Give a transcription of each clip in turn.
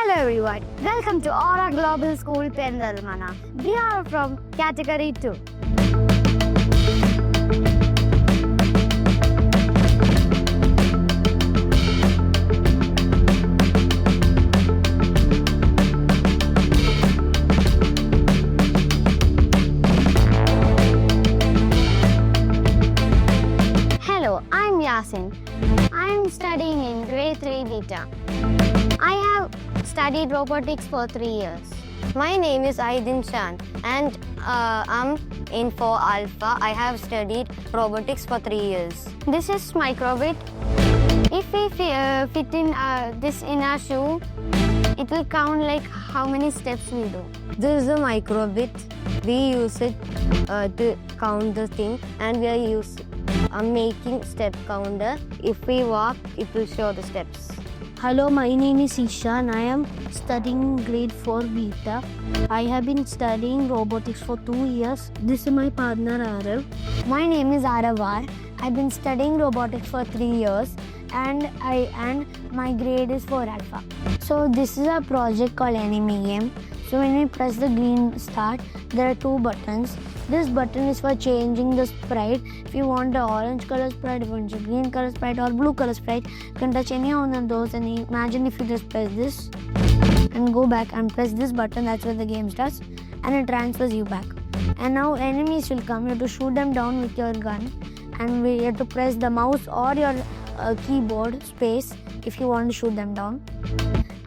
Hello everyone, welcome to Aura Global School Perinthalmanna. We are from Category 2. Hello, I'm Yasin. I'm studying in grade 3 Beta. I have studied robotics for 3 years. My name is Aidin Shan and I'm in 4 Alpha. I have studied robotics for 3 years. This is microbit. If we fit in this in our shoe, it will count like how many steps we do. This is a microbit. We use it to count the thing, and we are making step counter. If we walk, it will show the steps. Hello, my name is Ishan. I am studying grade 4 Beta. I have been studying robotics for 2 years. This is my partner Arav. My name is Aravar. I've been studying robotics for 3 years and my grade is 4 Alpha. So this is a project called Enemy Game. So when we press the green start, there are 2 buttons. This button is for changing the sprite. If you want the orange color sprite, if you want the green color sprite or blue color sprite, you can touch any one of those, and imagine if you just press this and go back and press this button, that's what the game starts, and it transfers you back. And now enemies will come. You have to shoot them down with your gun, and you have to press the mouse or your keyboard space if you want to shoot them down.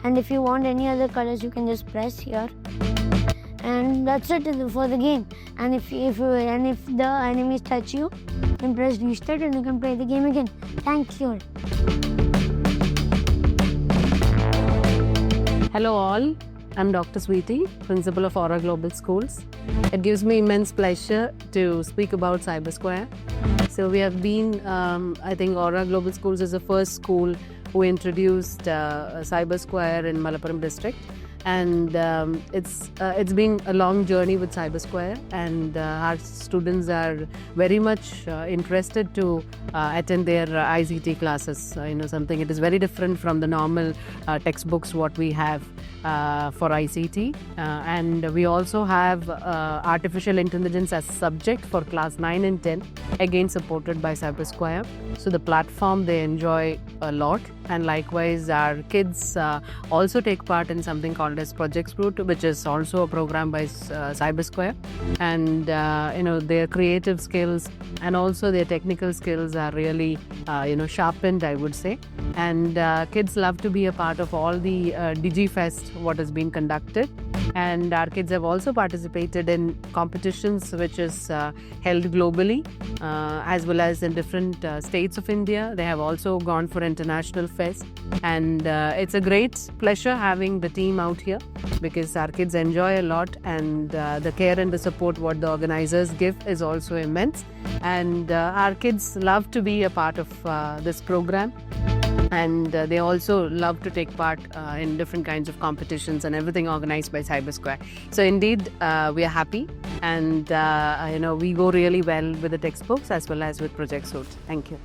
And if you want any other colors, you can just press here. And that's it for the game. And if the enemies touch you, you can press restart and you can play the game again. Thank you. Hello all, I'm Dr. Sweetie, Principal of Aura Global Schools. It gives me immense pleasure to speak about CyberSquare. So we have been, I think Aura Global Schools is the first school who introduced CyberSquare in Malappuram district. And it's been a long journey with CyberSquare, and our students are very much interested to attend their ICT classes. Something it is very different from the normal textbooks what we have for ICT, and we also have artificial intelligence as subject for class 9 and 10, again supported by CyberSquare. So the platform they enjoy a lot, and likewise our kids also take part in something called as Project Fruit, which is also a program by CyberSquare, and their creative skills and also their technical skills are really sharpened, I would say. And kids love to be a part of all the DigiFest what has been conducted, and our kids have also participated in competitions which is held globally as well as in different states of India. They have also gone for international fest, and it's a great pleasure having the team out here because our kids enjoy a lot, and the care and the support what the organizers give is also immense, and our kids love to be a part of this program. And they also love to take part in different kinds of competitions and everything organized by CyberSquare. So indeed, we are happy, and we go really well with the textbooks as well as with Project Suit. Thank you.